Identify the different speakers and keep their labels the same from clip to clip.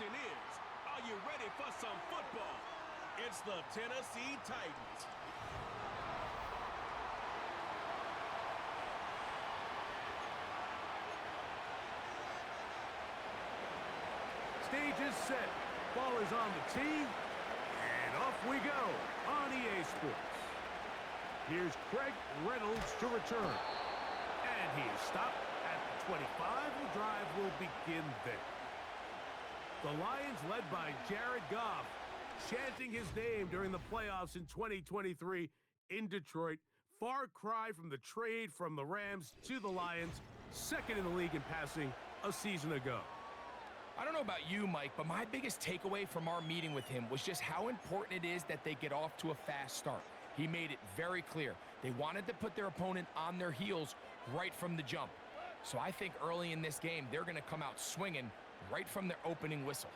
Speaker 1: question is, are you ready for some football? It's the Tennessee Titans.
Speaker 2: Stage is set. Ball is on the tee. And off we go on EA Sports. Here's Craig Reynolds to return. And he is stopped at the 25. The drive will begin there. The Lions, led by Jared Goff, chanting his name during the playoffs in 2023 in Detroit. Far cry from the trade from the Rams to the Lions, second in the league in passing a season ago.
Speaker 3: I don't know about you, Mike, but my biggest takeaway from our meeting with him was just how important it is that they get off to a fast start. He made it very clear. They wanted to put their opponent on their heels right from the jump. So I think early in this game, they're going to come out swinging right from their opening whistle.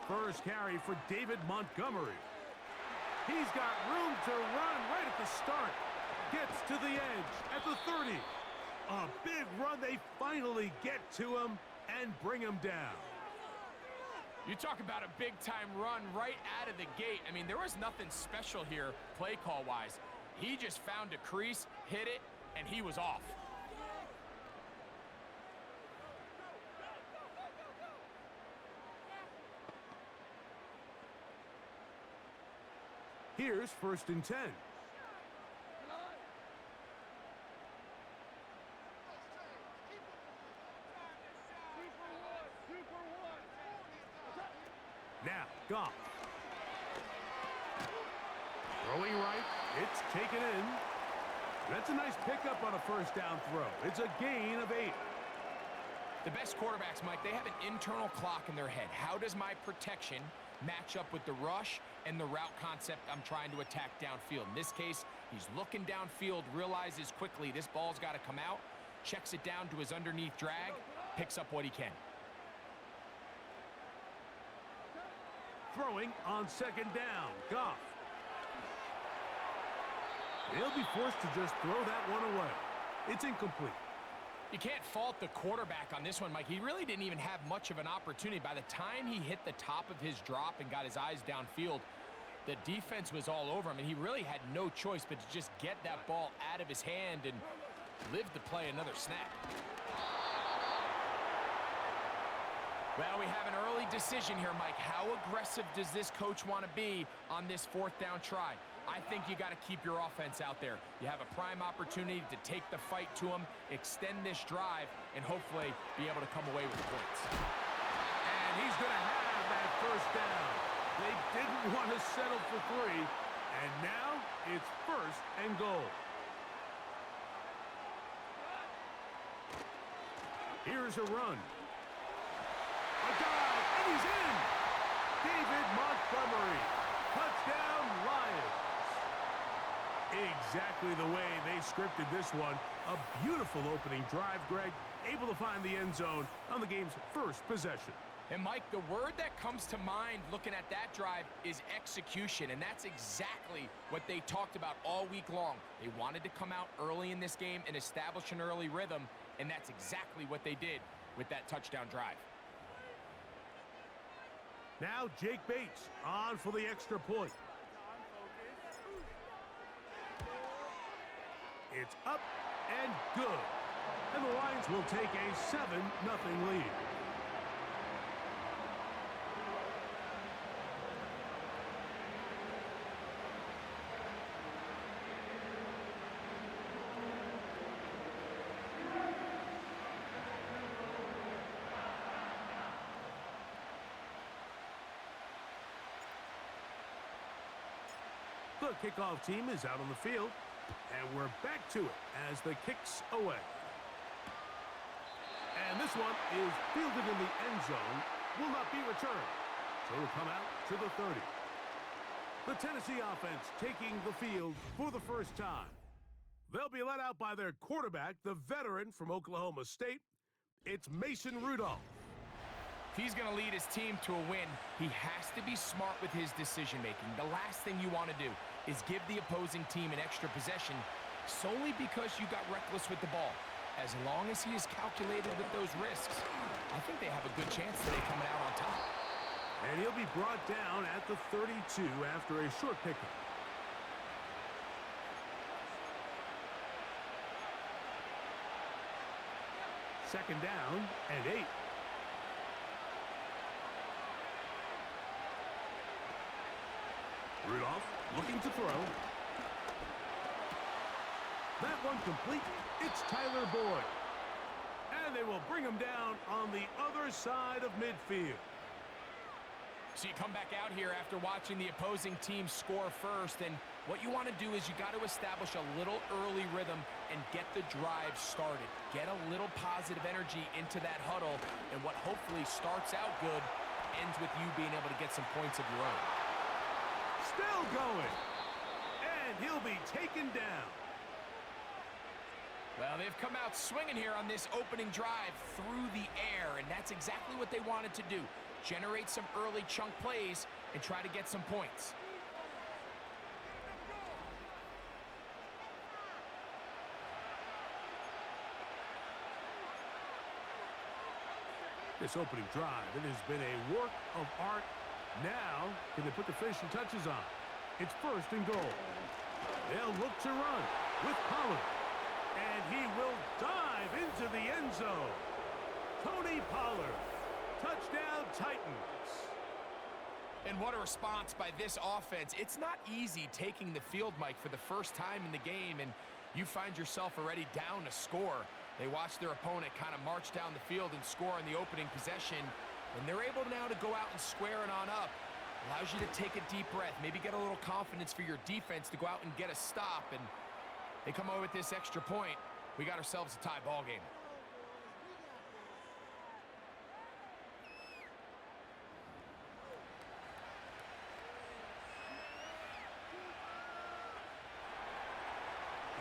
Speaker 2: First carry for David Montgomery. He's got room to run right at the start. Gets to the edge at the 30. A big run. They finally get to him and bring him down.
Speaker 3: You talk about a big-time run right out of the gate. I mean, there was nothing special here play call-wise. He just found a crease, hit it, and he was off.
Speaker 2: Here's 1st and 10. Now, Goff. Throwing right. It's taken in. That's a nice pickup on a first down throw. It's a gain of 8.
Speaker 3: The best quarterbacks, Mike, they have an internal clock in their head. How does my protection match up with the rush and the route concept I'm trying to attack downfield? In this case, he's looking downfield, realizes quickly this ball's got to come out, checks it down to his underneath drag, picks up what he can.
Speaker 2: Throwing on 2nd down. Goff. He'll be forced to just throw that one away. It's incomplete.
Speaker 3: You can't fault the quarterback on this one, Mike. He really didn't even have much of an opportunity. By the time he hit the top of his drop and got his eyes downfield, the defense was all over him, and he really had no choice but to just get that ball out of his hand and live to play another snap. Well, we have an early decision here, Mike. How aggressive does this coach want to be on this 4th down try? I think you got to keep your offense out there. You have a prime opportunity to take the fight to him, extend this drive, and hopefully be able to come away with points.
Speaker 2: And he's going to have that 1st down. They didn't want to settle for 3, and now it's 1st and goal. Here's a run. A dive, and he's in! David Montgomery. Touchdown, Lions. Exactly the way they scripted this one. A beautiful opening drive, Greg. Able to find the end zone on the game's first possession.
Speaker 3: And, Mike, the word that comes to mind looking at that drive is execution, and that's exactly what they talked about all week long. They wanted to come out early in this game and establish an early rhythm, and that's exactly what they did with that touchdown drive.
Speaker 2: Now Jake Bates on for the extra point. It's up and good. And the Lions will take a 7-0 lead. The kickoff team is out on the field, and we're back to it as the kick's away. And this one is fielded in the end zone, will not be returned. So it'll come out to the 30. The Tennessee offense taking the field for the first time. They'll be led out by their quarterback, the veteran from Oklahoma State. It's Mason Rudolph.
Speaker 3: If he's going to lead his team to a win, he has to be smart with his decision-making. The last thing you want to do is give the opposing team an extra possession solely because you got reckless with the ball. As long as he is calculated with those risks, I think they have a good chance today coming out on top.
Speaker 2: And he'll be brought down at the 32 after a short pickup. Second down and 8. Rudolph looking to throw. That one complete. It's Tyler Boyd. And they will bring him down on the other side of midfield.
Speaker 3: So you come back out here after watching the opposing team score first, and what you want to do is you got to establish a little early rhythm and get the drive started. Get a little positive energy into that huddle, and what hopefully starts out good ends with you being able to get some points of your own.
Speaker 2: Still going. And he'll be taken down.
Speaker 3: Well, they've come out swinging here on this opening drive through the air, and that's exactly what they wanted to do. Generate some early chunk plays and try to get some points.
Speaker 2: This opening drive, it has been a work of art. Now, can they put the finishing touches on? It's first and goal. They'll look to run with Pollard. And he will dive into the end zone. Tony Pollard. Touchdown, Titans.
Speaker 3: And what a response by this offense. It's not easy taking the field, Mike, for the first time in the game, and you find yourself already down a score. They watch their opponent kind of march down the field and score on the opening possession. When they're able now to go out and square it on up, allows you to take a deep breath, maybe get a little confidence for your defense to go out and get a stop, and they come away with this extra point. We got ourselves a tie ball game.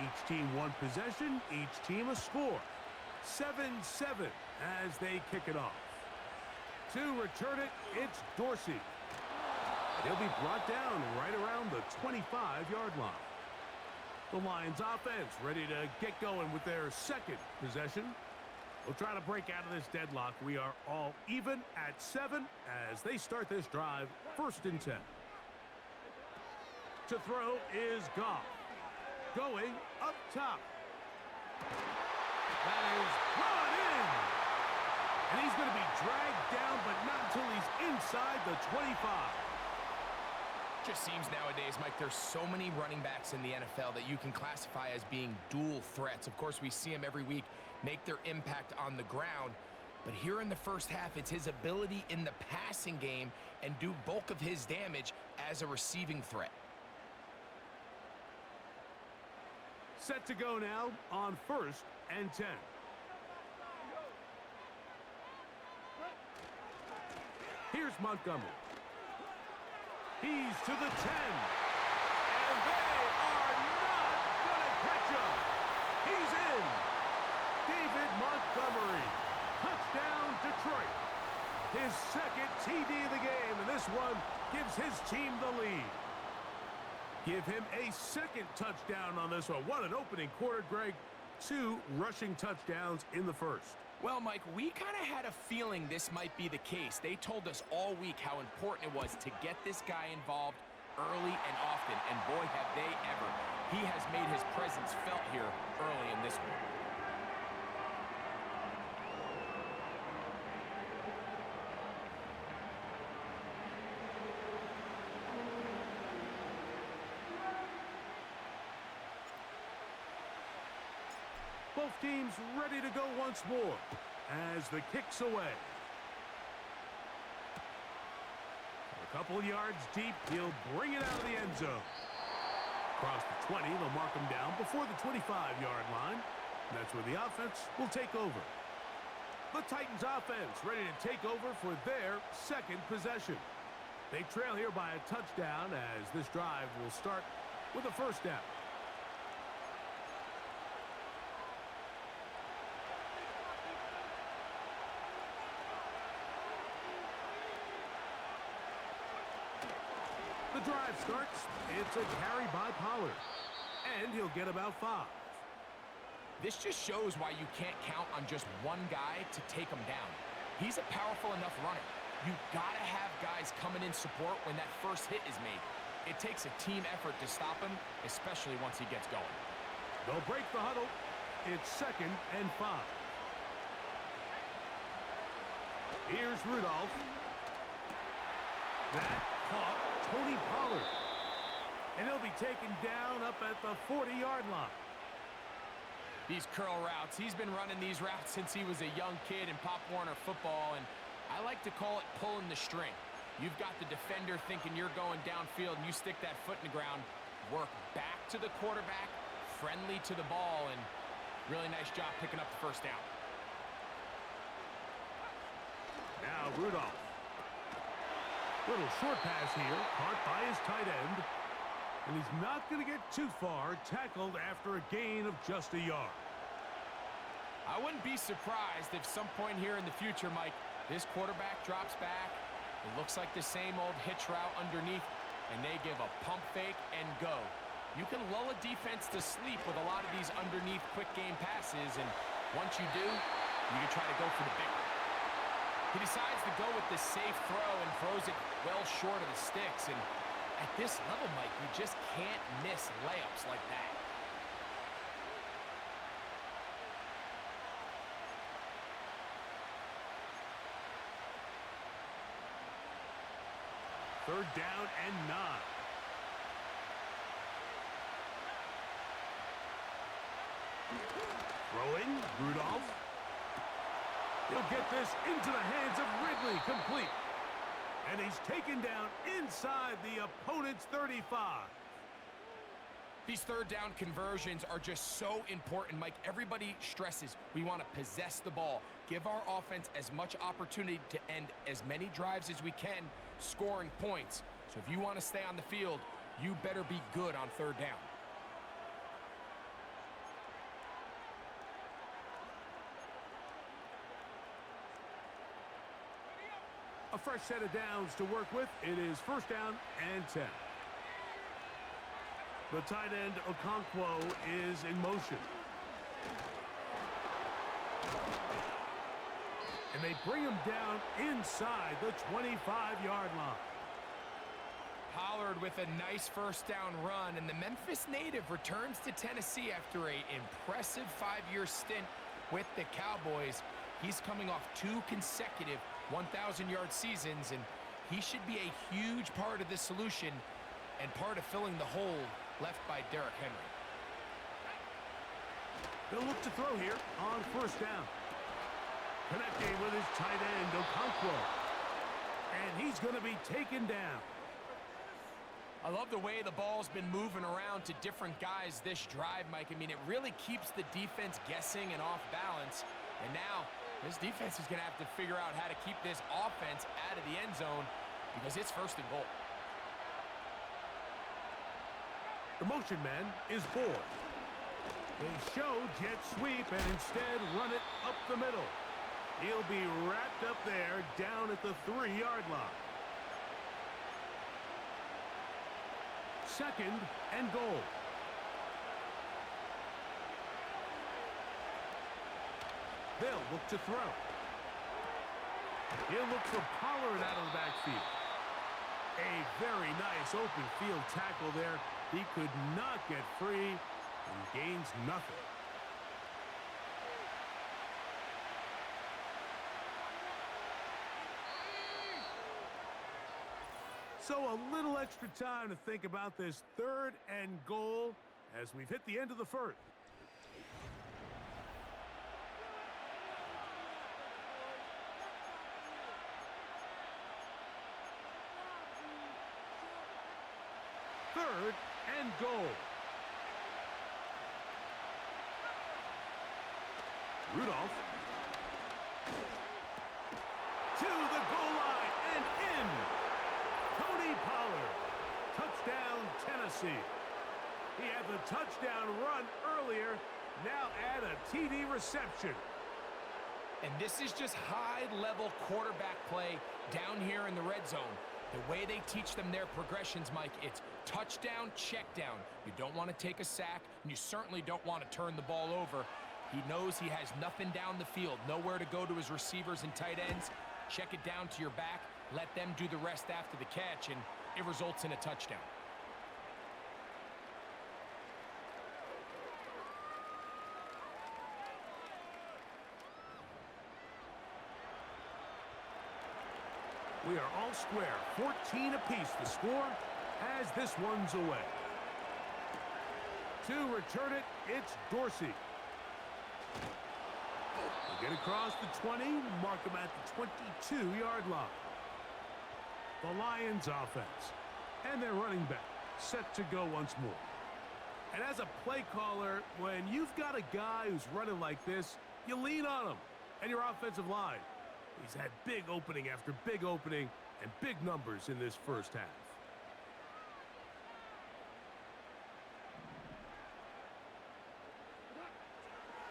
Speaker 2: Each team one possession, each team a score. 7-7 as they kick it off. To return it, it's Dorsey. And he'll be brought down right around the 25-yard line. The Lions offense ready to get going with their second possession. We'll try to break out of this deadlock. We are all even at 7 as they start this drive, first and 10. To throw is Goff. Going up top. That is brought in. And he's going to be dragged down, but not until he's inside the 25.
Speaker 3: Just seems nowadays, Mike, there's so many running backs in the NFL that you can classify as being dual threats. Of course, we see them every week make their impact on the ground. But here in the first half, it's his ability in the passing game and do bulk of his damage as a receiving threat.
Speaker 2: Set to go now on first and 10. Here's Montgomery. He's to the 10. And they are not going to catch him. He's in. David Montgomery. Touchdown, Detroit. His second TD of the game, and this one gives his team the lead. Give him a second touchdown on this one. What an opening quarter, Greg. 2 rushing touchdowns in the first.
Speaker 3: Well, Mike, we kind of had a feeling this might be the case. They told us all week how important it was to get this guy involved early and often, and boy, have they ever. He has made his presence felt here early in this one.
Speaker 2: Both teams ready to go once more as the kick's away. A couple yards deep, he'll bring it out of the end zone. Across the 20, they'll mark him down before the 25-yard line. And that's where the offense will take over. The Titans offense ready to take over for their second possession. They trail here by a touchdown as this drive will start with a first down. The drive starts. It's a carry by Pollard. And he'll get about 5.
Speaker 3: This just shows why you can't count on just one guy to take him down. He's a powerful enough runner. You gotta have guys coming in support when that first hit is made. It takes a team effort to stop him, especially once he gets going.
Speaker 2: They'll break the huddle. It's 2nd and 5. Here's Rudolph. That caught Tony Pollard. And he'll be taken down up at the 40-yard line.
Speaker 3: These curl routes, he's been running these routes since he was a young kid in Pop Warner football, and I like to call it pulling the string. You've got the defender thinking you're going downfield, and you stick that foot in the ground, work back to the quarterback, friendly to the ball, and really nice job picking up the first down.
Speaker 2: Now Rudolph. Little short pass here, caught by his tight end. And he's not going to get too far, tackled after a gain of just a yard.
Speaker 3: I wouldn't be surprised if some point here in the future, Mike, this quarterback drops back. It looks like the same old hitch route underneath, and they give a pump fake and go. You can lull a defense to sleep with a lot of these underneath quick game passes, and once you do, you can try to go for the big one. He decides to go with the safe throw and throws it well short of the sticks, and at this level, Mike, you just can't miss layups like that.
Speaker 2: Third down and 9. Throwing, Rudolph. He'll get this into the hands of Ridley, complete. And he's taken down inside the opponent's 35.
Speaker 3: These third down conversions are just so important, Mike. Everybody stresses we want to possess the ball, give our offense as much opportunity to end as many drives as we can, scoring points. So if you want to stay on the field, you better be good on third down.
Speaker 2: A fresh set of downs to work with. It is 1st down and 10. The tight end, Okonkwo, is in motion. And they bring him down inside the 25-yard line.
Speaker 3: Pollard with a nice first down run, and the Memphis native returns to Tennessee after an impressive 5-year stint with the Cowboys. He's coming off 2 consecutive 1,000-yard seasons, and he should be a huge part of the solution and part of filling the hole left by Derrick Henry.
Speaker 2: They'll look to throw here on 1st down. Connecting with his tight end, Okonkwo. And he's going to be taken down.
Speaker 3: I love the way the ball's been moving around to different guys this drive, Mike. I mean, it really keeps the defense guessing and off balance. And now, this defense is going to have to figure out how to keep this offense out of the end zone because it's 1st and goal.
Speaker 2: The motion man is Ford. They show jet sweep and instead run it up the middle. He'll be wrapped up there down at the 3-yard line. 2nd and goal. They'll look to throw. He'll look for Pollard out of the backfield. A very nice open field tackle there. He could not get free and gains nothing. So a little extra time to think about this 3rd and goal as we've hit the end of the 1st. Third and goal. Rudolph. To the goal line and in. Tony Pollard. Touchdown, Tennessee. He had the touchdown run earlier. Now add a TD reception.
Speaker 3: And this is just high-level quarterback play down here in the red zone. The way they teach them their progressions, Mike, it's touchdown, check down. You don't want to take a sack, and you certainly don't want to turn the ball over. He knows he has nothing down the field, nowhere to go to his receivers and tight ends. Check it down to your back, let them do the rest after the catch, and it results in a touchdown.
Speaker 2: We are all square, 14 apiece the score as this one's away. To return it, it's Dorsey. They get across the 20, mark them at the 22-yard line. The Lions offense and their running back set to go once more. And as a play caller, when you've got a guy who's running like this, you lean on him and your offensive line. He's had big opening after big opening and big numbers in this first half.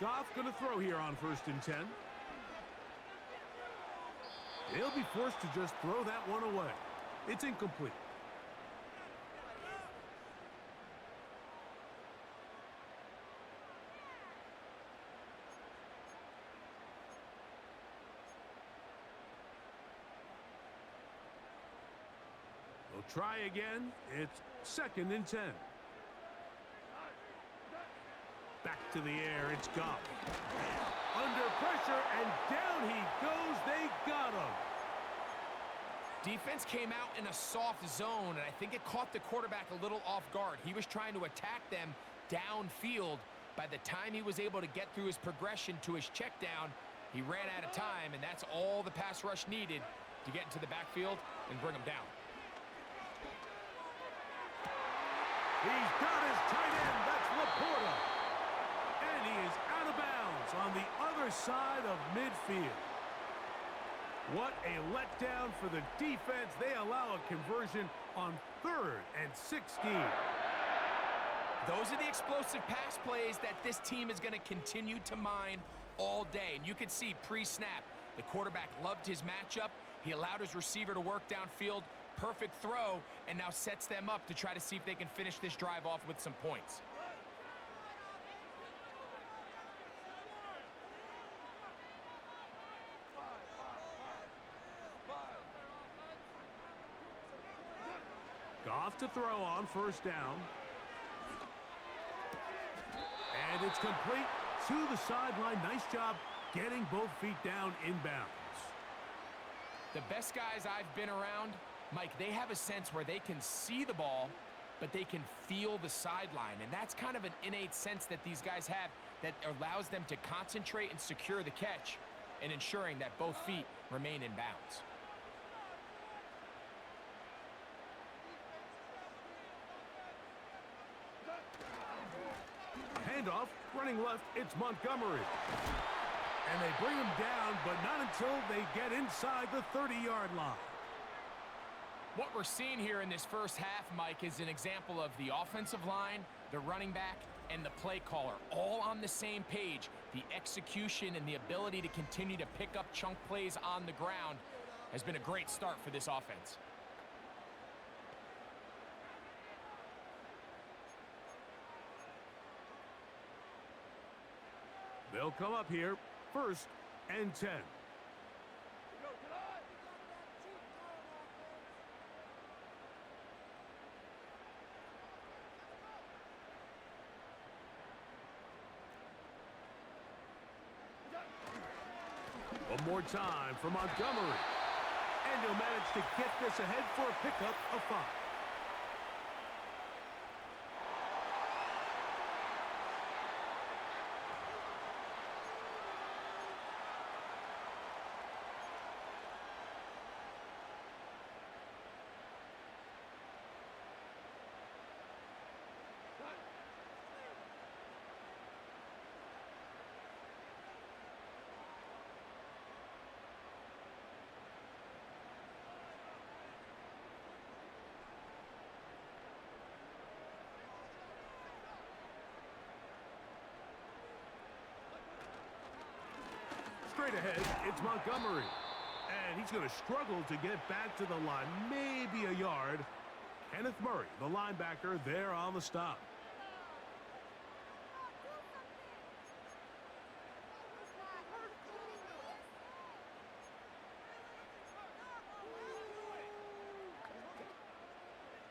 Speaker 2: Goff going to throw here on 1st and 10. He'll be forced to just throw that one away. It's incomplete. They'll try again. It's 2nd and 10. Back to the air, it's Goff. Under pressure, and down he goes. They got him.
Speaker 3: Defense came out in a soft zone, and I think it caught the quarterback a little off guard. He was trying to attack them downfield. By the time he was able to get through his progression to his check down, he ran out of time, and that's all the pass rush needed to get into the backfield and bring him down.
Speaker 2: He's got his tight end. That's Laporta. And he is out of bounds on the other side of midfield. What a letdown for the defense. They allow a conversion on 3rd and 16.
Speaker 3: Those are the explosive pass plays that this team is going to continue to mine all day. And you can see pre-snap, the quarterback loved his matchup. He allowed his receiver to work downfield. Perfect throw, and now sets them up to try to see if they can finish this drive off with some points.
Speaker 2: Goff to throw on 1st down. And it's complete to the sideline. Nice job getting both feet down inbounds.
Speaker 3: The best guys I've been around, Mike, they have a sense where they can see the ball, but they can feel the sideline. And that's kind of an innate sense that these guys have that allows them to concentrate and secure the catch and ensuring that both feet remain in bounds.
Speaker 2: Handoff, running left, it's Montgomery. And they bring him down, but not until they get inside the 30-yard line.
Speaker 3: What we're seeing here in this first half, Mike, is an example of the offensive line, the running back, and the play caller all on the same page. The execution and the ability to continue to pick up chunk plays on the ground has been a great start for this offense.
Speaker 2: They'll come up here, 1st and 10. One more time for Montgomery. And he'll manage to get this ahead for a pickup of 5. Straight ahead, it's Montgomery. And he's going to struggle to get back to the line, maybe a yard. Kenneth Murray, the linebacker, there on the stop.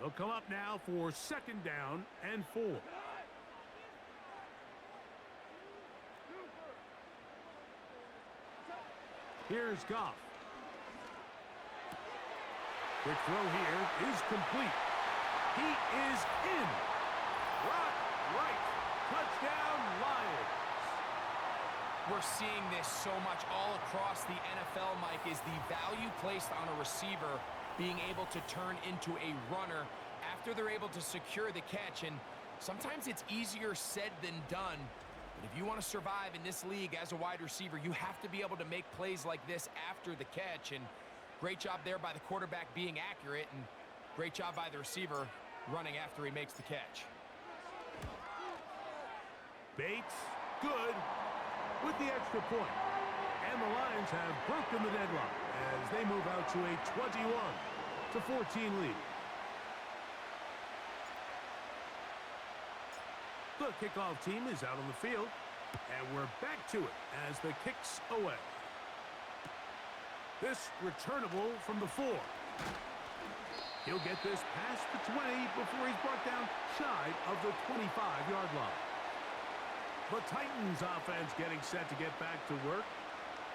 Speaker 2: They'll come up now for 2nd down and 4. Here's Goff. Quick throw here is complete. He is in. Rock right. Touchdown, Lions.
Speaker 3: We're seeing this so much all across the NFL, Mike, is the value placed on a receiver being able to turn into a runner after they're able to secure the catch. And sometimes it's easier said than done. But if you want to survive in this league as a wide receiver, you have to be able to make plays like this after the catch. And great job there by the quarterback being accurate, and great job by the receiver running after he makes the catch.
Speaker 2: Bates, good, with the extra point. And the Lions have broken the deadlock as they move out to a 21-14 lead. The kickoff team is out on the field, and we're back to it as the kick's away. This returnable from the 4. He'll get this past the 20 before he's brought down shy of the 25-yard line. The Titans offense getting set to get back to work.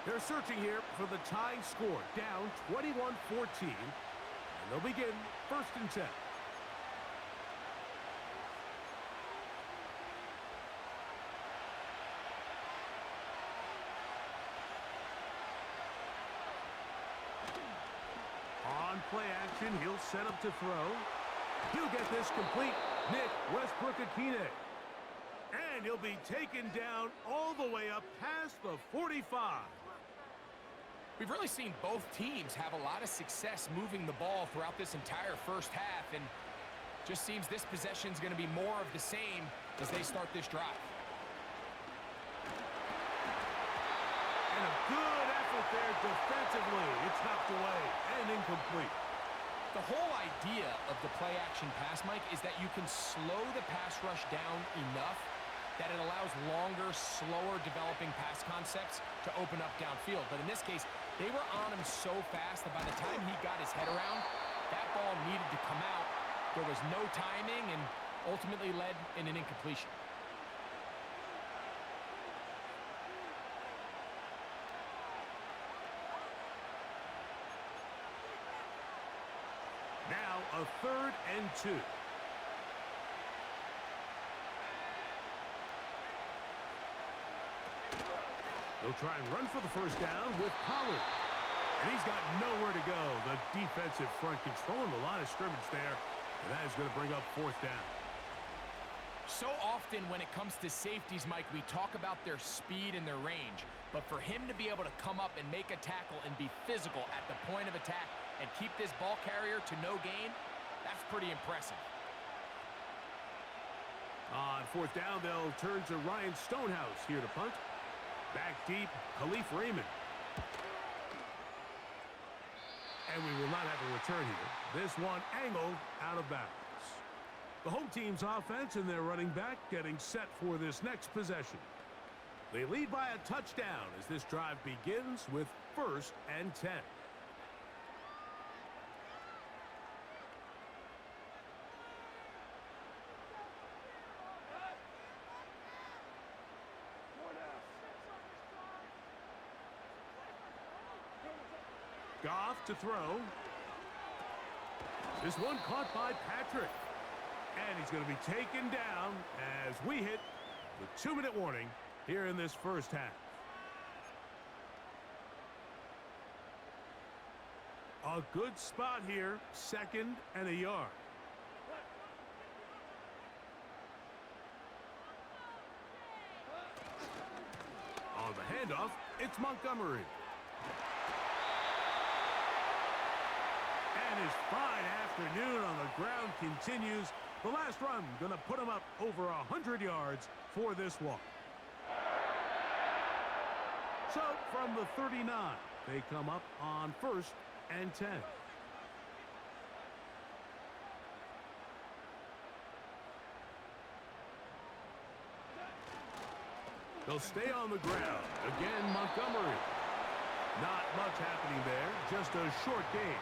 Speaker 2: They're searching here for the tying score, down 21-14, and they'll begin 1st and 10. On play action, he'll set up to throw. He'll get this complete. Nick Westbrook-Akine. And he'll be taken down all the way up past the 45.
Speaker 3: We've really seen both teams have a lot of success moving the ball throughout this entire first half, and just seems this possession is going to be more of the same as they start this drive.
Speaker 2: And a good effort there defensively. It's knocked away and incomplete.
Speaker 3: The whole idea of the play-action pass, Mike, is that you can slow the pass rush down enough that it allows longer, slower developing pass concepts to open up downfield. But in this case, they were on him so fast that by the time he got his head around, that ball needed to come out. There was no timing and ultimately led in an incompletion.
Speaker 2: Now a 3rd and 2. They'll try and run for the 1st down with Pollard. And he's got nowhere to go. The defensive front controlling the line of scrimmage there. And that is going to bring up 4th down.
Speaker 3: So often when it comes to safeties, Mike, we talk about their speed and their range. But for him to be able to come up and make a tackle and be physical at the point of attack and keep this ball carrier to no gain, that's pretty impressive.
Speaker 2: On 4th down, they'll turn to Ryan Stonehouse here to punt. Back deep, Khalif Raymond. And we will not have a return here. This one angled out of bounds. The home team's offense and their running back getting set for this next possession. They lead by a touchdown as this drive begins with 1st and 10. Goff to throw. This one caught by Patrick. And he's going to be taken down as we hit the 2-minute warning here in this first half. A good spot here, 2nd and a yard. On the handoff, it's Montgomery. And his fine afternoon on the ground continues. The last run going to put him up over 100 yards for this one. So from the 39, they come up on 1st and 10. They'll stay on the ground. Again, Montgomery. Not much happening there, just a short game.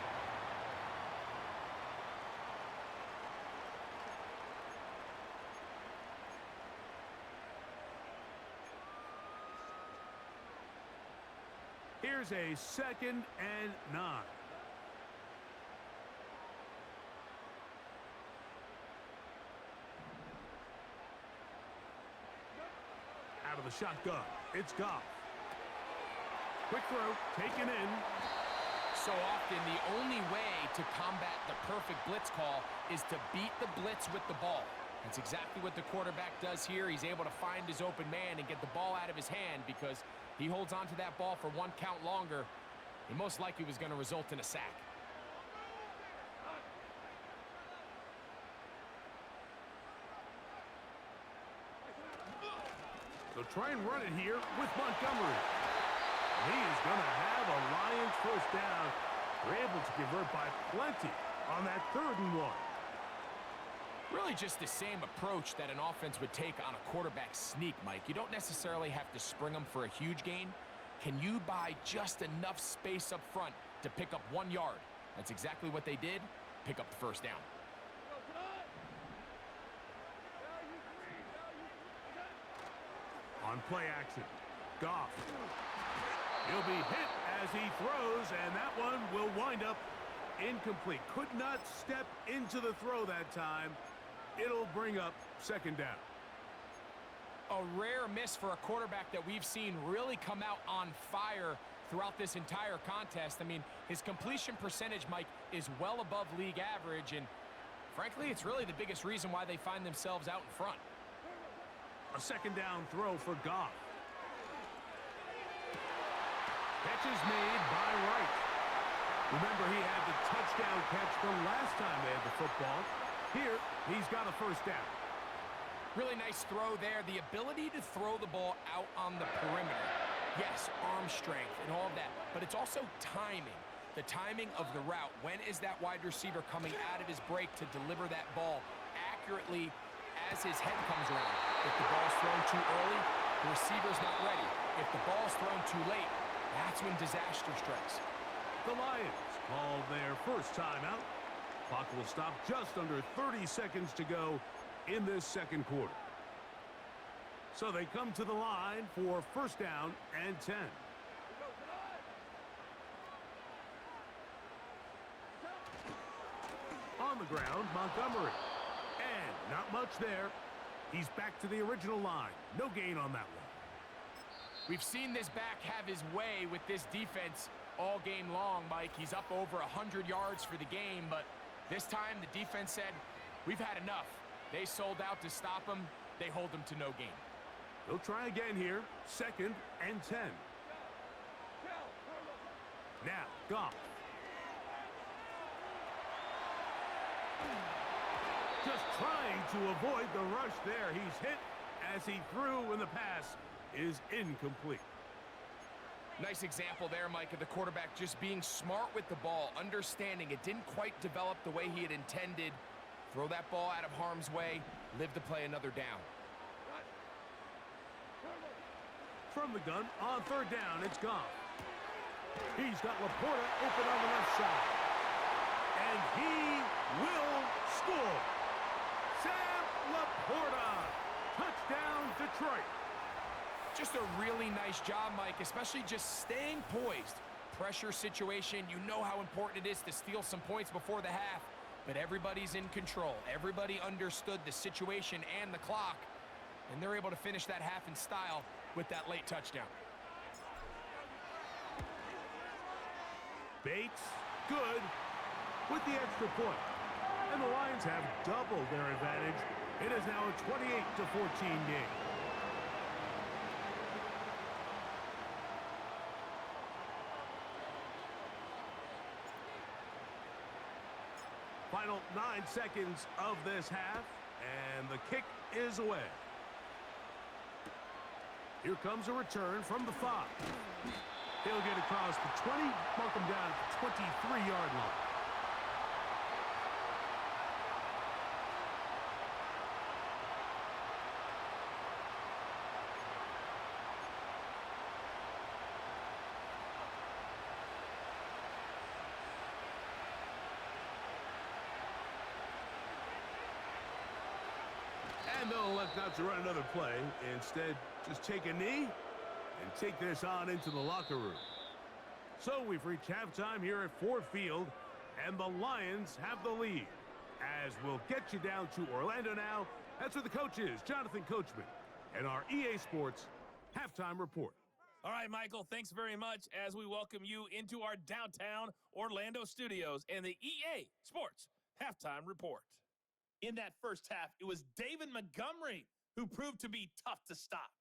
Speaker 2: Here's a 2nd and 9. Out of the shotgun, it's Goff. Quick throw, taken in.
Speaker 3: So often, the only way to combat the perfect blitz call is to beat the blitz with the ball. That's exactly what the quarterback does here. He's able to find his open man and get the ball out of his hand because he holds on to that ball for 1 count longer. It most likely was going to result in a sack.
Speaker 2: So try and run it here with Montgomery. He is going to have a Lions first down. They're able to convert by plenty on that 3rd and 1.
Speaker 3: Really just the same approach that an offense would take on a quarterback sneak, Mike. You don't necessarily have to spring them for a huge gain. Can you buy just enough space up front to pick up 1 yard? That's exactly what they did. Pick up the first down.
Speaker 2: On play action, Goff. He'll be hit as he throws, and that one will wind up incomplete. Could not step into the throw that time. It'll bring up 2nd down.
Speaker 3: A rare miss for a quarterback that we've seen really come out on fire throughout this entire contest. I mean, his completion percentage, Mike, is well above league average, and frankly, it's really the biggest reason why they find themselves out in front.
Speaker 2: A 2nd down throw for Goff. Catch is made by Wright. Remember, he had the touchdown catch the last time they had the football. Here, he's got a first down.
Speaker 3: Really nice throw there. The ability to throw the ball out on the perimeter. Yes, arm strength and all of that, but it's also timing. The timing of the route. When is that wide receiver coming out of his break to deliver that ball accurately as his head comes around? If the ball's thrown too early, the receiver's not ready. If the ball's thrown too late, that's when disaster strikes.
Speaker 2: The Lions call their first timeout. Clock will stop just under 30 seconds to go in this 2nd quarter. So they come to the line for first down and 10. On the ground, Montgomery. And not much there. He's back to the original line. No gain on that one.
Speaker 3: We've seen this back have his way with this defense all game long, Mike. He's up over 100 yards for the game, but this time the defense said, we've had enough. They sold out to stop him. They hold him to no gain.
Speaker 2: They'll try again here. 2nd and 10. Now, Goff. Just trying to avoid the rush there. He's hit as he threw, and the pass is incomplete.
Speaker 3: Nice example there, Mike, of the quarterback just being smart with the ball, understanding it didn't quite develop the way he had intended. Throw that ball out of harm's way, live to play another down.
Speaker 2: From the gun, on 3rd down, it's Goff. He's got Laporta open on the left side. And he will score. Sam Laporta. Touchdown, Detroit.
Speaker 3: Just a really nice job, Mike, especially just staying poised. Pressure situation, you know how important it is to steal some points before the half, but everybody's in control. Everybody understood the situation and the clock, and they're able to finish that half in style with that late touchdown.
Speaker 2: Bates, good, with the extra point. And the Lions have doubled their advantage. It is now a 28-14 game. Final 9 seconds of this half, and the kick is away. Here comes a return from the 5. He'll get across the 20, mark him down at the 23-yard line. And they'll elect not to run another play. Instead, just take a knee and take this on into the locker room. So we've reached halftime here at Ford Field, and the Lions have the lead. As we'll get you down to Orlando now, that's where the coach is, Jonathan Coachman, and our EA Sports halftime report.
Speaker 4: All right, Michael, thanks very much as we welcome you into our downtown Orlando studios and the EA Sports halftime report. In that first half, it was David Montgomery who proved to be tough to stop.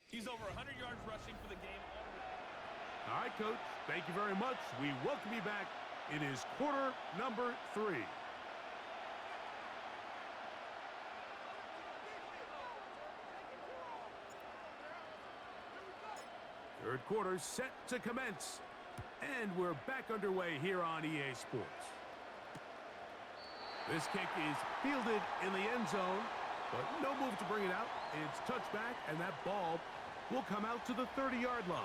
Speaker 4: He's over 100 yards rushing for the game.
Speaker 2: All right, Coach, thank you very much. We welcome you back. It is quarter number 3. Third quarter set to commence. And we're back underway here on EA Sports. This kick is fielded in the end zone, but no move to bring it out. It's touchback, and that ball will come out to the 30-yard line.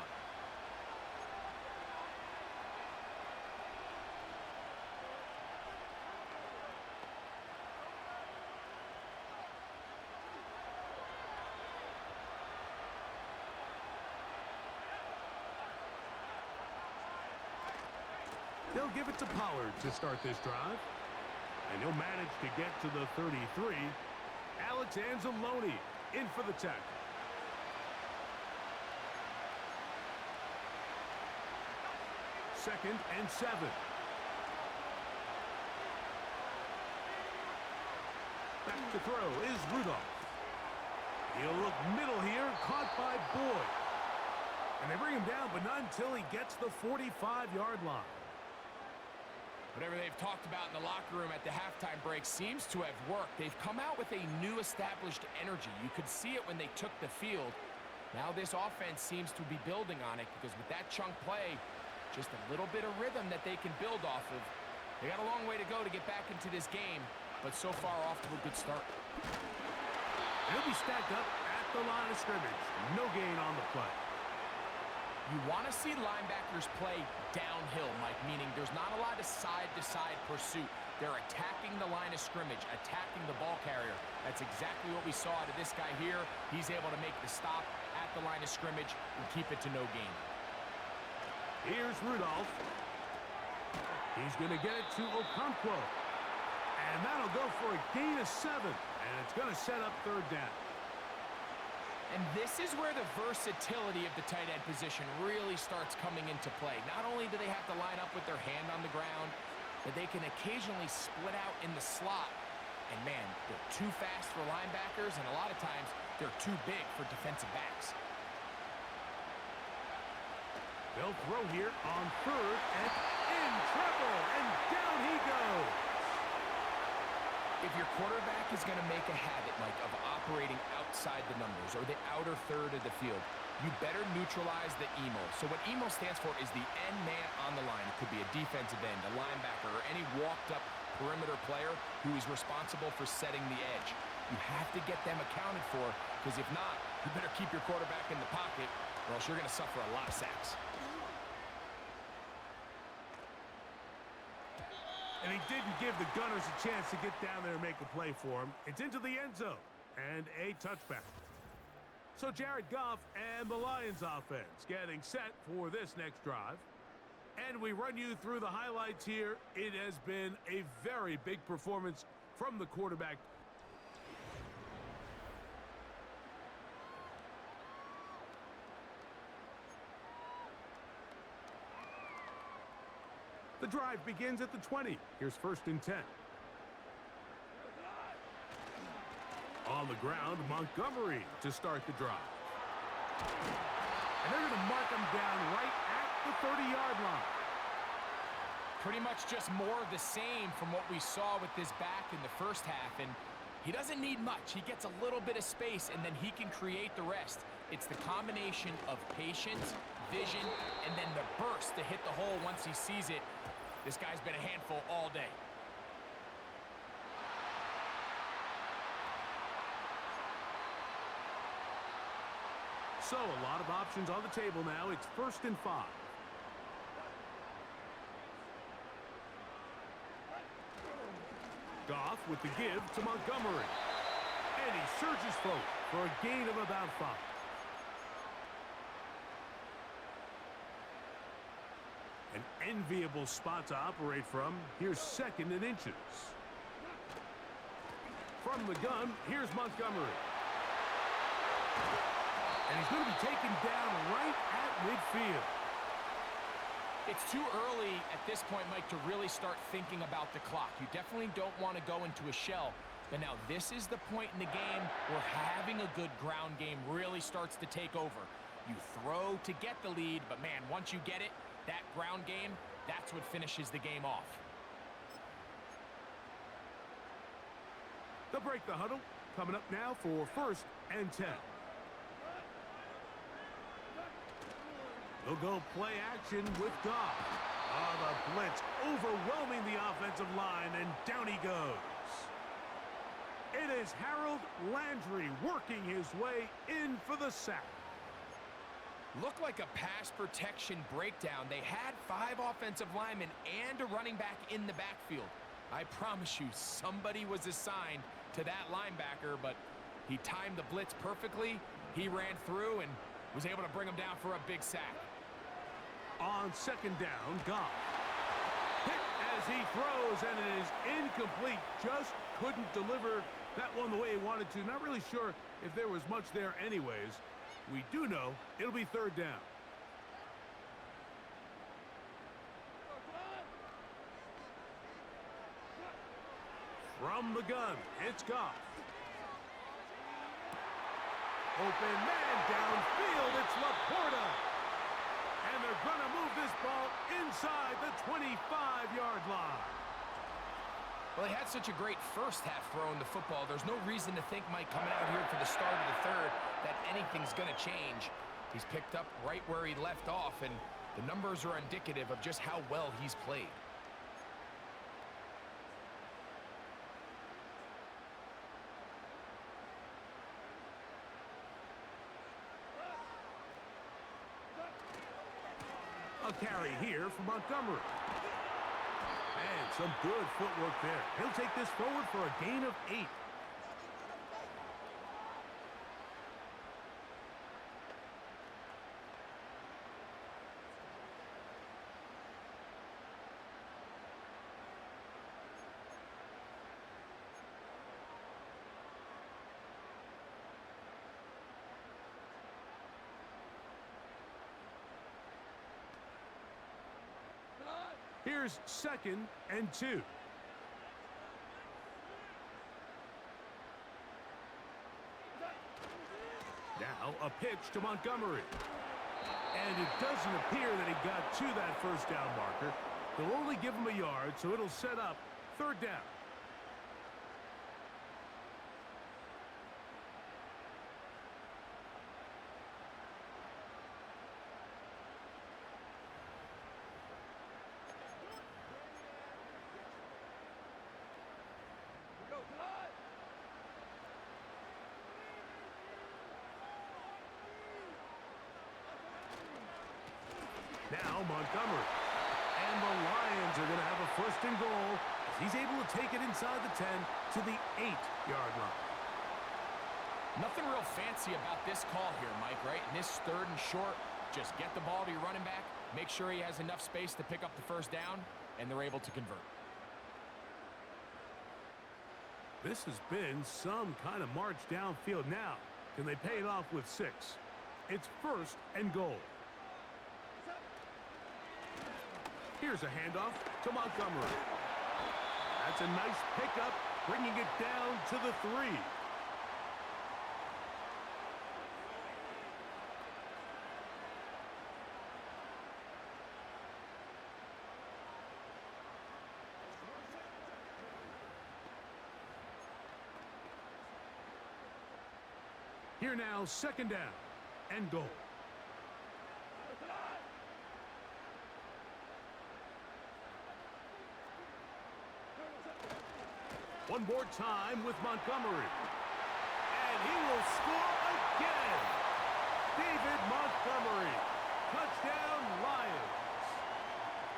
Speaker 2: They'll give it to Pollard to start this drive. And he'll manage to get to the 33. Alex Anzalone in for the tackle. Second and 7. Back to throw is Rudolph. He'll look middle here, caught by Boyd. And they bring him down, but not until he gets the 45-yard line.
Speaker 3: Whatever they've talked about in the locker room at the halftime break seems to have worked. They've come out with a new established energy. You could see it when they took the field. Now this offense seems to be building on it because with that chunk play, just a little bit of rhythm that they can build off of. They got a long way to go to get back into this game, but so far off to a good start.
Speaker 2: He'll be stacked up at the line of scrimmage. No gain on the play.
Speaker 3: You want to see linebackers play downhill, Mike, meaning there's not a lot of side-to-side pursuit. They're attacking the line of scrimmage, attacking the ball carrier. That's exactly what we saw out of this guy here. He's able to make the stop at the line of scrimmage and keep it to no gain.
Speaker 2: Here's Rudolph. He's going to get it to Okonkwo. And that'll go for a gain of 7. And it's going to set up third down.
Speaker 3: And this is where the versatility of the tight end position really starts coming into play. Not only do they have to line up with their hand on the ground, but they can occasionally split out in the slot. And man, they're too fast for linebackers, and a lot of times they're too big for defensive backs.
Speaker 2: They'll throw here on third and in trouble, and down he goes.
Speaker 3: If your quarterback is going to make a habit, Mike, of operating outside the numbers or the outer third of the field, you better neutralize the EMO. So what EMO stands for is the end man on the line. It could be a defensive end, a linebacker, or any walked-up perimeter player who is responsible for setting the edge. You have to get them accounted for, because if not, you better keep your quarterback in the pocket, or else you're going to suffer a lot of sacks.
Speaker 2: And he didn't give the Gunners a chance to get down there and make a play for him. It's into the end zone and a touchback. So Jared Goff and the Lions offense getting set for this next drive. And we run you through the highlights here. It has been a very big performance from the quarterback. The drive begins at the 20. Here's first and 10. On the ground, Montgomery to start the drive. And they're going to mark him down right at the 30-yard line.
Speaker 3: Pretty much just more of the same from what we saw with this back in the first half. And he doesn't need much. He gets a little bit of space, and then he can create the rest. It's the combination of patience, vision, and then the burst to hit the hole once he sees it. This guy's been a handful all day.
Speaker 2: So a lot of options on the table now. It's first and 5. Goff with the give to Montgomery. And he surges forward for a gain of about 5. An enviable spot to operate from. Here's second and inches. From the gun, here's Montgomery. And he's going to be taken down right at midfield.
Speaker 3: It's too early at this point, Mike, to really start thinking about the clock. You definitely don't want to go into a shell. But now this is the point in the game where having a good ground game really starts to take over. You throw to get the lead, but man, once you get it, that ground game, that's what finishes the game off.
Speaker 2: They'll break the huddle. Coming up now for 1st and 10. They'll go play action with Goff. The blitz overwhelming the offensive line, and down he goes. It is Harold Landry working his way in for the sack.
Speaker 3: Looked like a pass protection breakdown. They had 5 offensive linemen and a running back in the backfield. I promise you, somebody was assigned to that linebacker, but he timed the blitz perfectly. He ran through and was able to bring him down for a big sack.
Speaker 2: On 2nd down, Goff. Hit as he throws, and it is incomplete. Just couldn't deliver that one the way he wanted to. Not really sure if there was much there anyways. We do know it'll be 3rd down. From the gun, it's Goff. Open man downfield, it's Laporta. And they're going to move this ball inside the 25-yard line.
Speaker 3: Well, he had such a great first half throwing the football. There's no reason to think, Mike, coming out here for the start of the 3rd, that anything's going to change. He's picked up right where he left off, and the numbers are indicative of just how well he's played.
Speaker 2: A carry here for Montgomery. And some good footwork there. He'll take this forward for a gain of 8. Here's 2nd and 2. Now a pitch to Montgomery. And it doesn't appear that he got to that 1st down marker. They'll only give him a yard, so it'll set up 3rd down. Now Montgomery. And the Lions are going to have a 1st and goal as he's able to take it inside the 10 to the 8-yard line.
Speaker 3: Nothing real fancy about this call here, Mike, right? In this 3rd and short, just get the ball to your running back, make sure he has enough space to pick up the 1st down, and they're able to convert.
Speaker 2: This has been some kind of march downfield now. Can they pay it off with 6? It's 1st and goal. Here's a handoff to Montgomery. That's a nice pickup, bringing it down to the 3. Here now, 2nd down and goal. One more time with Montgomery. And he will score again. David Montgomery. Touchdown, Lions.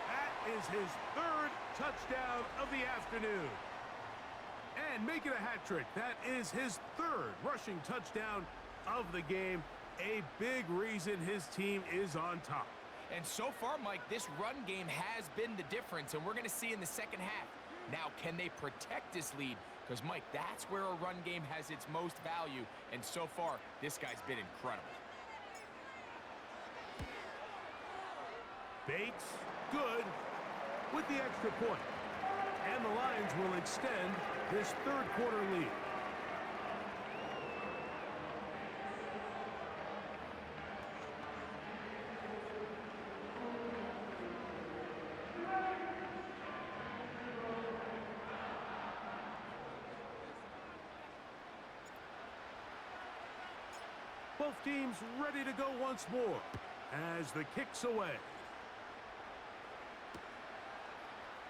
Speaker 2: That is his 3rd touchdown of the afternoon. And make it a hat trick. That is his 3rd rushing touchdown of the game. A big reason his team is on top.
Speaker 3: And so far, Mike, this run game has been the difference, and we're going to see in the second half. Now, can they protect this lead? Because, Mike, that's where a run game has its most value, and so far, this guy's been incredible.
Speaker 2: Bates, good, with the extra point. And the Lions will extend this third quarter lead. Both teams ready to go once more as the kick's away.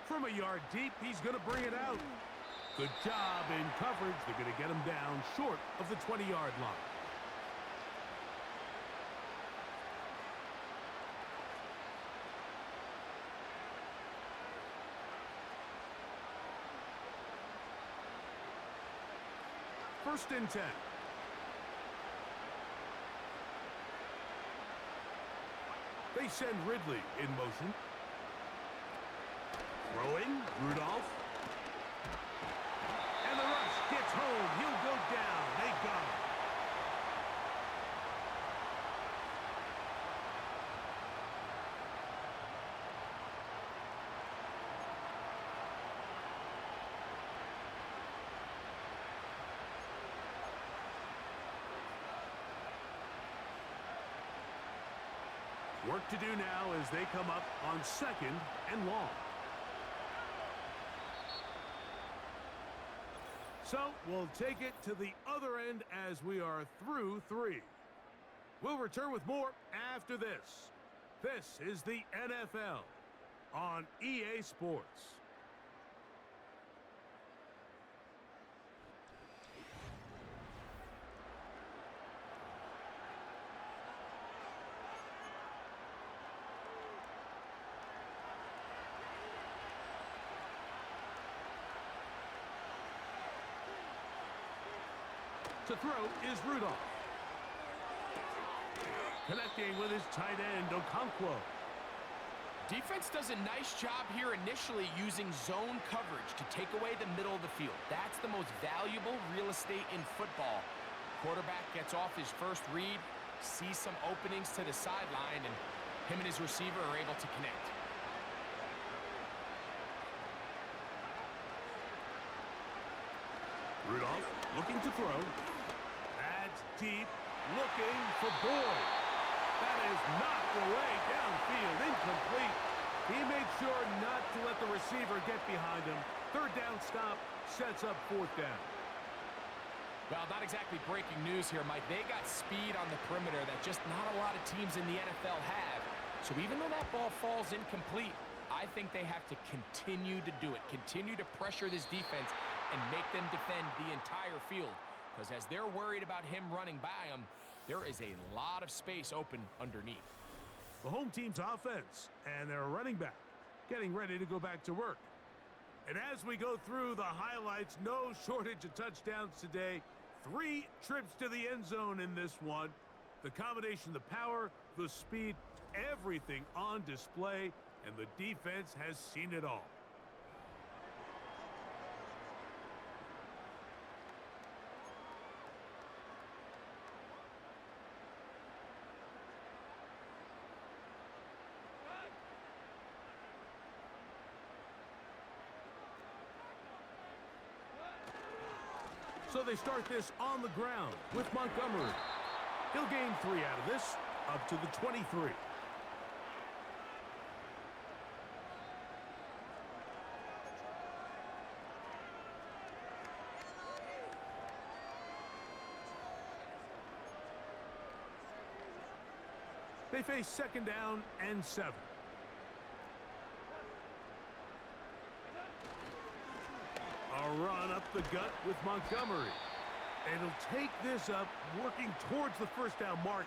Speaker 2: From a yard deep, he's going to bring it out. Good job in coverage. They're going to get him down short of the 20-yard line. First and 10. They send Ridley in motion. Throwing, Rudolph. And the rush gets home. He'll go down. They got him. Work to do now as they come up on second and long. So we'll take it to the other end as we are through 3. We'll return with more after this. This is the NFL on EA Sports. To throw is Rudolph. Connecting with his tight end, Okonkwo.
Speaker 3: Defense does a nice job here initially using zone coverage to take away the middle of the field. That's the most valuable real estate in football. Quarterback gets off his first read, sees some openings to the sideline, and him and his receiver are able to connect.
Speaker 2: Rudolph looking to throw. That's deep, looking for Boyd. That is knocked away downfield, incomplete. He made sure not to let the receiver get behind him. Third down stop sets up fourth down.
Speaker 3: Well, not exactly breaking news here, Mike. They got speed on the perimeter that just not a lot of teams in the NFL have. So even though that ball falls incomplete, I think they have to continue to do it. Continue to pressure this defense and make them defend the entire field. Because as they're worried about him running by them, there is a lot of space open underneath.
Speaker 2: The home team's offense and their running back getting ready to go back to work. And as we go through the highlights, no shortage of touchdowns today. 3 trips to the end zone in this one. The combination, the power, the speed, everything on display, and the defense has seen it all. So they start this on the ground with Montgomery. He'll gain 3 out of this, up to the 23. They face second down and 7. A run up the gut with Montgomery. And he'll take this up, working towards the first down mark.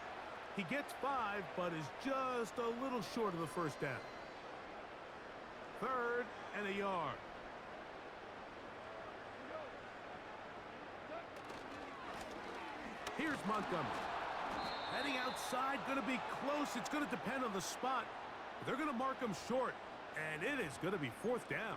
Speaker 2: He gets 5, but is just a little short of the first down. 3rd and a yard. Here's Montgomery. Heading outside, going to be close. It's going to depend on the spot. They're going to mark them short, and it is going to be 4th down.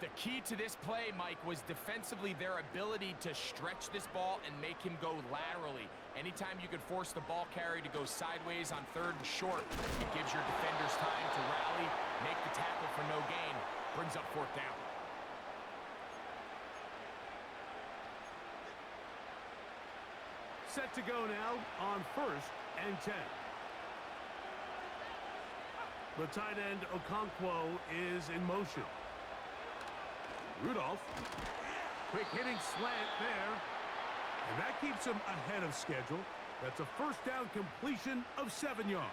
Speaker 3: The key to this play, Mike, was defensively their ability to stretch this ball and make him go laterally. Anytime you could force the ball carrier to go sideways on 3rd and short, it gives your defenders time to rally, make the tackle for no gain, brings up 4th down.
Speaker 2: Set to go now on 1st and 10. The tight end Okonkwo is in motion. Rudolph, quick hitting slant there, and that keeps him ahead of schedule. That's a 1st down completion of 7 yards.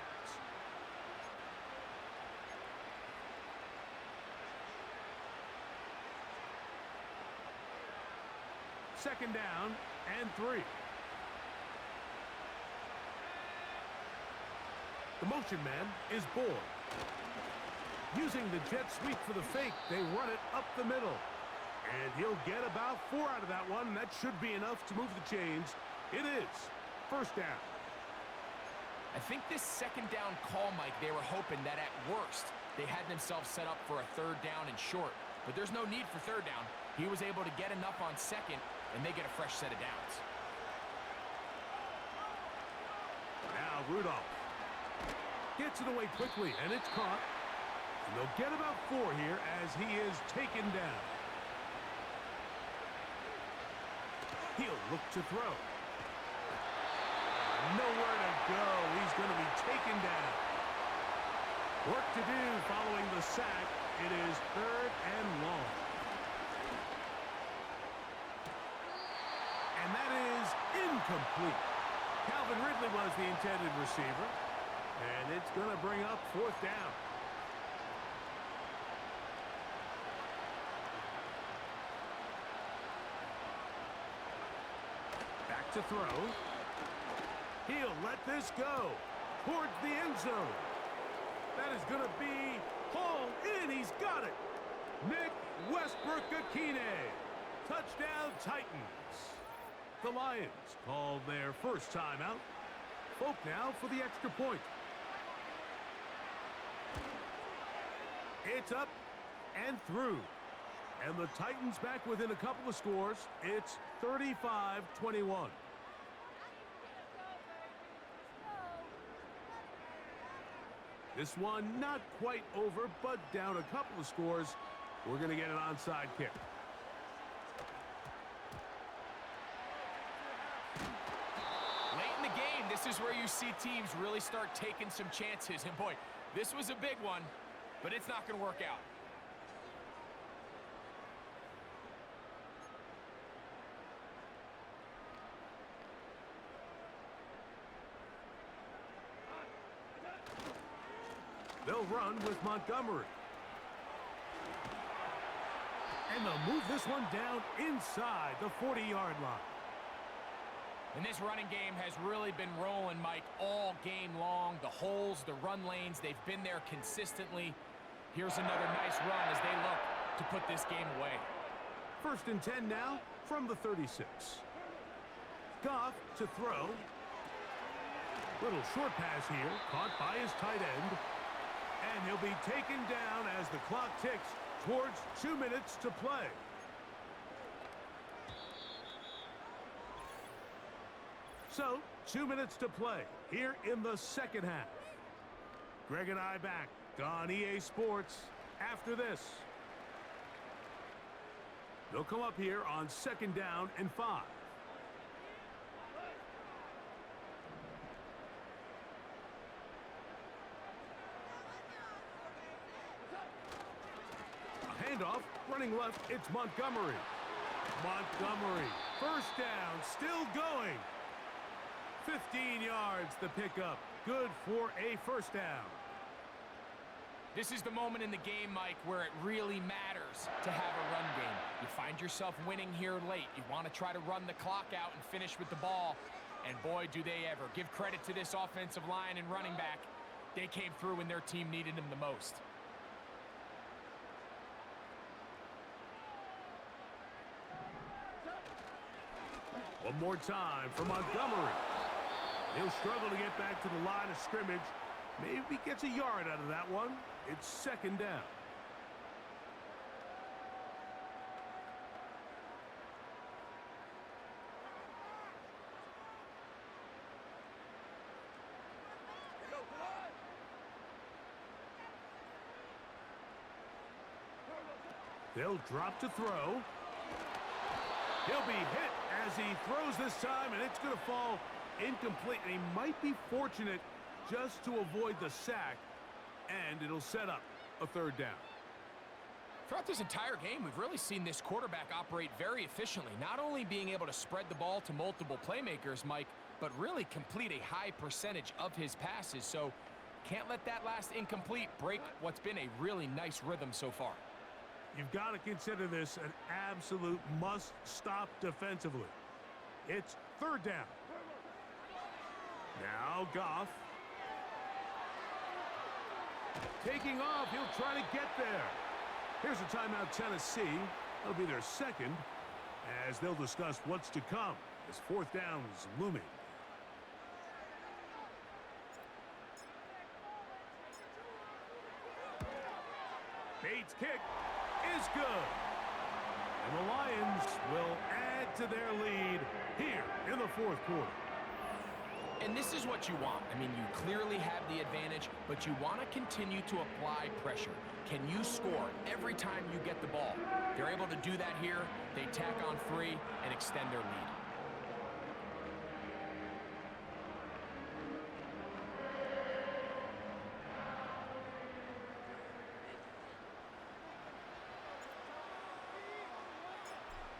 Speaker 2: Second down and 3. The motion man is Boyd. Using the jet sweep for the fake, they run it up the middle. And he'll get about 4 out of that one. That should be enough to move the chains. It is 1st down.
Speaker 3: I think this 2nd down call, Mike, they were hoping that at worst, they had themselves set up for a 3rd down and short. But there's no need for 3rd down. He was able to get enough on 2nd, and they get a fresh set of downs.
Speaker 2: Now Rudolph gets it away quickly, and it's caught. And they'll get about 4 here as he is taken down. He'll look to throw. Nowhere to go. He's going to be taken down. Work to do following the sack. It is 3rd and long. And that is incomplete. Calvin Ridley was the intended receiver. And it's going to bring up 4th down. Back to throw. He'll let this go towards the end zone. That is going to be hauled in. He's got it. Nick Westbrook-Akine. Touchdown Titans. The Lions called their first timeout. Folk now for the extra point. It's up and through. And the Titans back within a couple of scores. It's 35-21. This one not quite over, but down a couple of scores. We're going to get an onside kick.
Speaker 3: Late in the game, this is where you see teams really start taking some chances. And boy, this was a big one, but it's not going to work out.
Speaker 2: They'll run with Montgomery. And they'll move this one down inside the 40-yard line.
Speaker 3: And this running game has really been rolling, Mike, all game long. The holes, the run lanes, they've been there consistently. Here's another nice run as they look to put this game away.
Speaker 2: 1st and 10 now from the 36. Goff to throw. Little short pass here, caught by his tight end. And he'll be taken down as the clock ticks towards 2 minutes to play. So, 2 minutes to play here in the second half. Greg and I back on EA Sports after this. They'll come up here on 2nd down and 5. Handoff, running left, it's Montgomery. Montgomery, 1st down, still going. 15 yards the pickup, good for a 1st down.
Speaker 3: This is the moment in the game, Mike, where it really matters to have a run game. You find yourself winning here late. You want to try to run the clock out and finish with the ball. And boy, do they ever. Give credit to this offensive line and running back. They came through when their team needed them the most.
Speaker 2: One more time for Montgomery. He'll struggle to get back to the line of scrimmage. Maybe gets a yard out of that one. It's second down. They'll drop to throw. He'll be hit as he throws this time, and it's going to fall incomplete. And he might be fortunate just to avoid the sack, and it'll set up a third down.
Speaker 3: Throughout this entire game, we've really seen this quarterback operate very efficiently, not only being able to spread the ball to multiple playmakers, Mike, but really complete a high percentage of his passes. So can't let that last incomplete break what's been a really nice rhythm so far.
Speaker 2: You've got to consider this an absolute must-stop defensively. It's third down. Now Goff. Taking off, he'll try to get there. Here's a timeout, Tennessee. That'll be their second, as they'll discuss what's to come as fourth down is looming. Bates' kick is good. And the Lions will add to their lead here in the fourth quarter.
Speaker 3: And this is what you want. I mean, you clearly have the advantage, but you want to continue to apply pressure. Can you score every time you get the ball? They're able to do that here. They tack on 3 and extend their lead.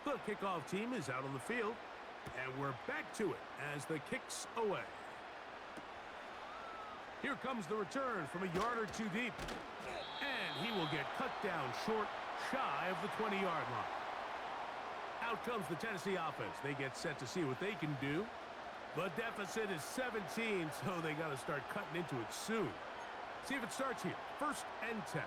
Speaker 2: The kickoff team is out on the field, and we're back to it as the kick's away. Here comes the return from a yard or two deep, and he will get cut down short, shy of the 20-yard line. Out comes the Tennessee offense. They get set to see what they can do. The deficit is 17, so they got to start cutting into it soon. See if it starts here. First and 10.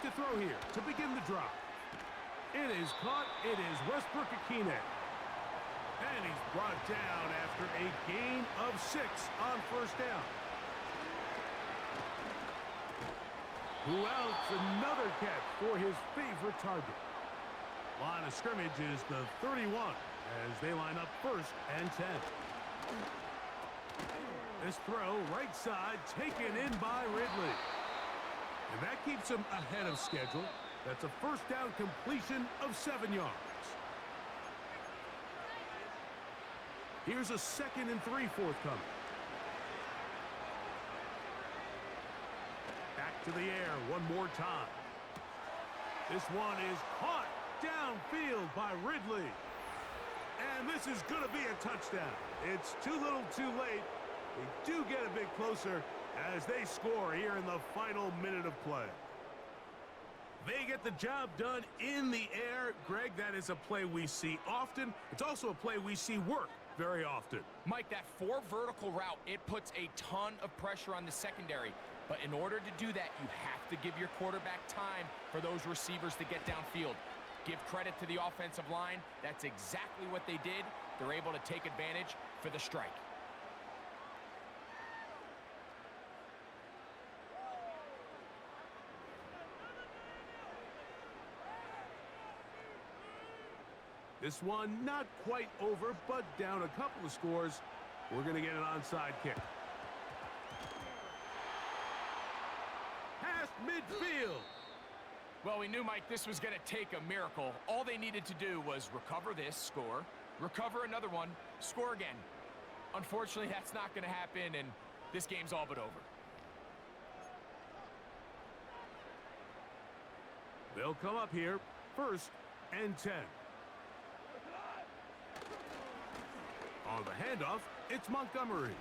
Speaker 2: To throw here to begin the drive. It is caught. It is Westbrook-Akine. And he's brought down after a gain of 6 on first down. Who else? Another catch for his favorite target. Line of scrimmage is the 31 as they line up first and 10. This throw right side taken in by Ridley. And that keeps him ahead of schedule. That's a first down completion of 7 yards. Here's a 2nd and 3 forthcoming. Back to the air one more time. This one is caught downfield by Ridley. And this is going to be a touchdown. It's too little too late. They do get a bit closer as they score here in the final minute of play. They get the job done in the air. Greg, that is a play we see often. It's also a play we see work very often.
Speaker 3: Mike, that 4 vertical route, it puts a ton of pressure on the secondary. But in order to do that, you have to give your quarterback time for those receivers to get downfield. Give credit to the offensive line. That's exactly what they did. They're able to take advantage for the strike.
Speaker 2: This one not quite over, but down a couple of scores. We're going to get an onside kick. Past midfield.
Speaker 3: Well, we knew, Mike, this was going to take a miracle. All they needed to do was recover this, score, recover another one, score again. Unfortunately, that's not going to happen, and this game's all but over.
Speaker 2: They'll come up here, first and 10. On the handoff, it's Montgomery.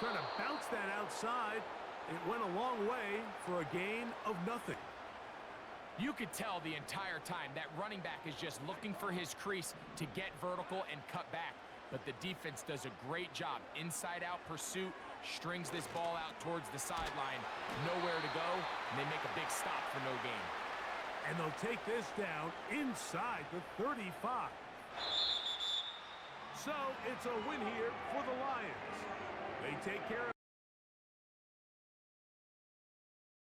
Speaker 2: Trying to bounce that outside. It went a long way for a gain of nothing.
Speaker 3: You could tell the entire time that running back is just looking for his crease to get vertical and cut back. But the defense does a great job. Inside-out pursuit, strings this ball out towards the sideline. Nowhere to go, and they make a big stop for no gain.
Speaker 2: And they'll take this down inside the 35. So it's a win here for the Lions. They take care of